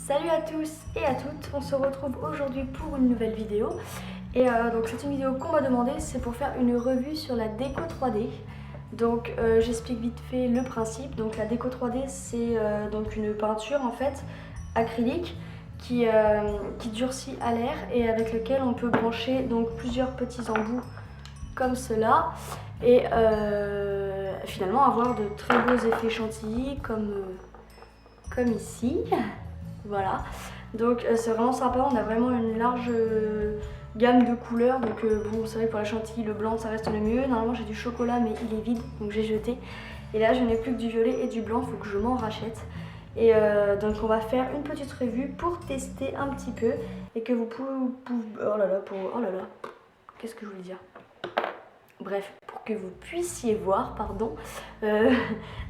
Salut à tous et à toutes, on se retrouve aujourd'hui pour une nouvelle vidéo. Et donc c'est une vidéo qu'on m'a demandé, c'est pour faire une revue sur la déco 3D. Donc j'explique vite fait le principe. Donc la déco 3D c'est donc une peinture en fait acrylique qui durcit à l'air et avec lequel on peut brancher donc plusieurs petits embouts comme cela et finalement avoir de très beaux effets chantilly comme ici. Voilà, donc c'est vraiment sympa, on a vraiment une large gamme de couleurs. Donc bon, c'est vrai que pour la chantilly, le blanc ça reste le mieux. Normalement j'ai du chocolat mais il est vide, donc j'ai jeté. Et là je n'ai plus que du violet et du blanc, il faut que je m'en rachète. Et donc on va faire une petite revue pour tester un petit peu. Et que vous pouvez... Oh là là, qu'est-ce que je voulais dire? Bref, pour que vous puissiez voir, pardon,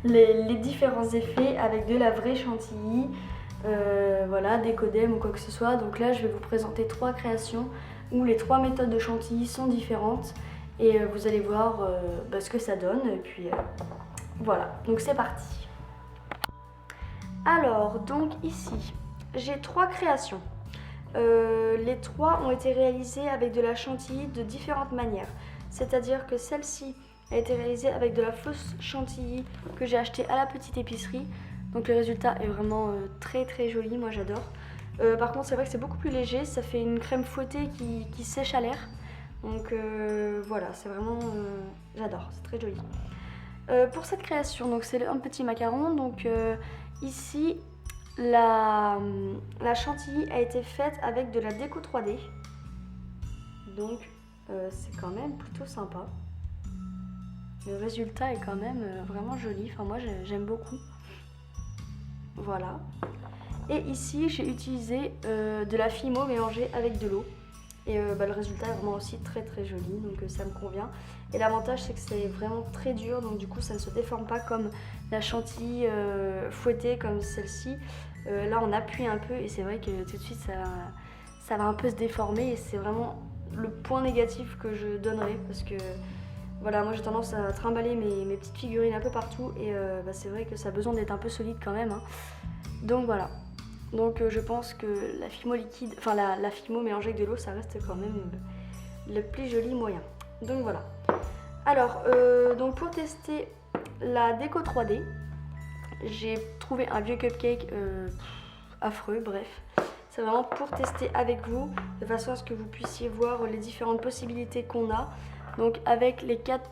les différents effets avec de la vraie chantilly. Voilà, d'écodème ou quoi que ce soit. Donc là je vais vous présenter 3 créations où les 3 méthodes de chantilly sont différentes et vous allez voir ce que ça donne. Et puis voilà, donc c'est parti. Alors donc ici j'ai 3 créations. Les 3 ont été réalisées avec de la chantilly de différentes manières. C'est-à-dire que celle-ci a été réalisée avec de la fausse chantilly que j'ai achetée à la petite épicerie. Donc le résultat est vraiment très très joli, moi j'adore. Par contre c'est vrai que c'est beaucoup plus léger, ça fait une crème fouettée qui sèche à l'air. Donc voilà, c'est vraiment... j'adore, c'est très joli. Pour cette création, donc c'est un petit macaron. Donc ici, la chantilly a été faite avec de la déco 3D. Donc c'est quand même plutôt sympa. Le résultat est quand même vraiment joli, enfin moi j'aime beaucoup. Voilà. Et ici j'ai utilisé de la Fimo mélangée avec de l'eau. Et le résultat est vraiment aussi très très joli, donc ça me convient. Et l'avantage c'est que c'est vraiment très dur, donc du coup ça ne se déforme pas comme la chantilly fouettée comme celle-ci. Là on appuie un peu et c'est vrai que tout de suite ça va un peu se déformer et c'est vraiment le point négatif que je donnerais parce que voilà, moi j'ai tendance à trimballer mes petites figurines un peu partout et c'est vrai que ça a besoin d'être un peu solide quand même, hein. Donc voilà. Donc je pense que la Fimo liquide, enfin la Fimo mélangée avec de l'eau, ça reste quand même le plus joli moyen. Donc voilà. Alors, donc pour tester la déco 3D, j'ai trouvé un vieux cupcake affreux, bref. C'est vraiment pour tester avec vous, de façon à ce que vous puissiez voir les différentes possibilités qu'on a. Donc avec les 4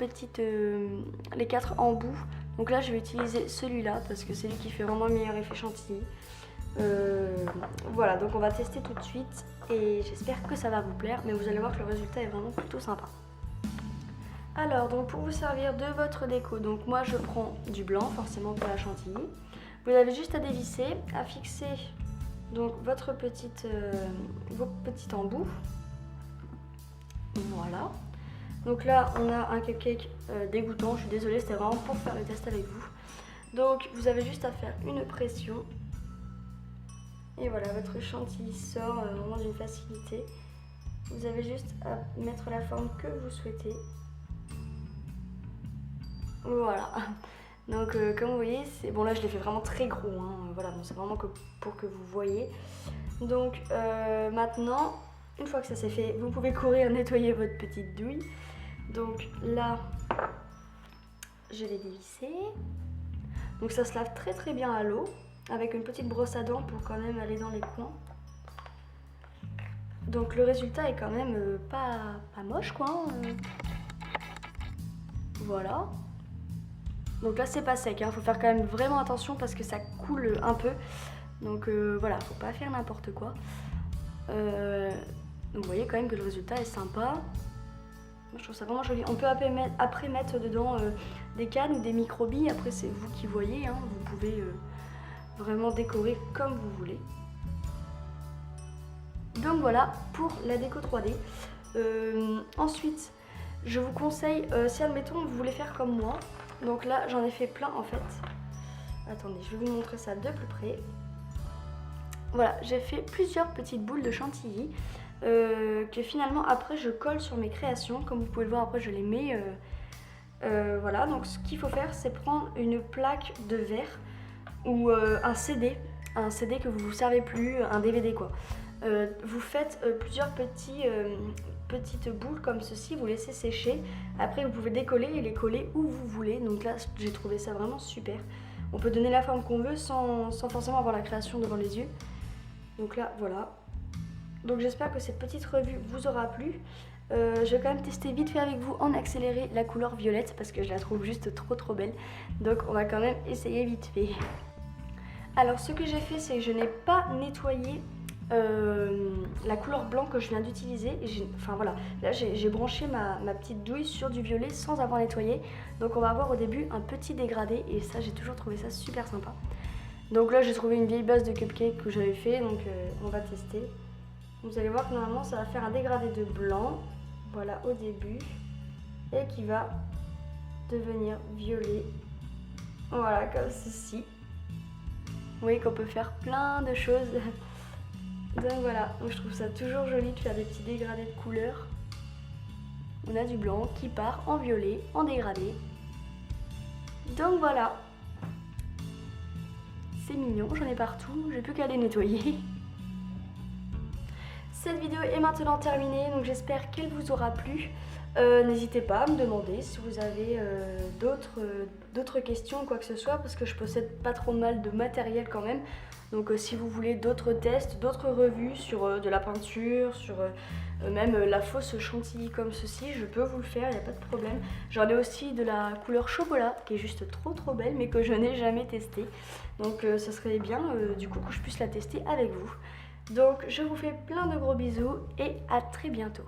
embouts. Donc là je vais utiliser celui-là parce que c'est lui qui fait vraiment le meilleur effet chantilly. Voilà, donc on va tester tout de suite et j'espère que ça va vous plaire, mais vous allez voir que le résultat est vraiment plutôt sympa. Alors donc pour vous servir de votre déco, donc moi je prends du blanc forcément pour la chantilly. Vous avez juste à dévisser, à fixer donc vos petits embouts. Voilà. Donc là on a un cupcake dégoûtant, je suis désolée, c'était vraiment pour faire le test avec vous. Donc vous avez juste à faire une pression. Et voilà, votre chantilly sort vraiment d'une facilité. Vous avez juste à mettre la forme que vous souhaitez. Voilà. Donc comme vous voyez, c'est bon, là je l'ai fait vraiment très gros, hein. Voilà, bon, c'est vraiment que pour que vous voyez. Donc maintenant, une fois que ça c'est fait, vous pouvez courir nettoyer votre petite douille. Donc là, je l'ai dévissé. Donc ça se lave très très bien à l'eau, avec une petite brosse à dents pour quand même aller dans les coins. Donc le résultat est quand même pas moche quoi, hein. Voilà. Donc là c'est pas sec, hein. Faut faire quand même vraiment attention parce que ça coule un peu. Donc voilà, faut pas faire n'importe quoi. Donc vous voyez quand même que le résultat est sympa. Moi je trouve ça vraiment joli. On peut après mettre dedans des cannes ou des microbilles. Après c'est vous qui voyez, hein. Vous pouvez vraiment décorer comme vous voulez. Donc voilà pour la déco 3D. Ensuite, je vous conseille, si admettons vous voulez faire comme moi, donc là j'en ai fait plein en fait. Attendez, je vais vous montrer ça de plus près. Voilà, j'ai fait plusieurs petites boules de chantilly que finalement après je colle sur mes créations. Comme vous pouvez le voir, après je les mets. Voilà, donc ce qu'il faut faire c'est prendre une plaque de verre ou un CD un CD que vous ne vous servez plus, un DVD quoi. Vous faites plusieurs petites boules comme ceci, vous laissez sécher. Après vous pouvez décoller et les coller où vous voulez. Donc là j'ai trouvé ça vraiment super. On peut donner la forme qu'on veut sans forcément avoir la création devant les yeux. Donc là voilà. Donc j'espère que cette petite revue vous aura plu. Je vais quand même tester vite fait avec vous en accéléré la couleur violette parce que je la trouve juste trop belle. Donc on va quand même essayer vite fait. Alors ce que j'ai fait, c'est que je n'ai pas nettoyé la couleur blanc que je viens d'utiliser. Enfin voilà, là j'ai branché ma petite douille sur du violet sans avoir nettoyé. Donc on va avoir au début un petit dégradé et ça j'ai toujours trouvé ça super sympa. Donc là j'ai trouvé une vieille base de cupcake que j'avais fait, donc on va tester. Vous allez voir que normalement ça va faire un dégradé de blanc, voilà au début, et qui va devenir violet, voilà comme ceci. Vous voyez qu'on peut faire plein de choses. Donc voilà, je trouve ça toujours joli de faire des petits dégradés de couleurs. On a du blanc qui part en violet, en dégradé. Donc voilà. C'est mignon, j'en ai partout, j'ai plus qu'à les nettoyer. Cette vidéo est maintenant terminée, donc j'espère qu'elle vous aura plu. N'hésitez pas à me demander si vous avez d'autres questions ou quoi que ce soit, parce que je possède pas trop mal de matériel quand même. Donc si vous voulez d'autres tests, d'autres revues sur de la peinture, sur même la fausse chantilly comme ceci, je peux vous le faire, il n'y a pas de problème. J'en ai aussi de la couleur chocolat qui est juste trop belle mais que je n'ai jamais testée. Donc ça serait bien du coup que je puisse la tester avec vous. Donc je vous fais plein de gros bisous et à très bientôt.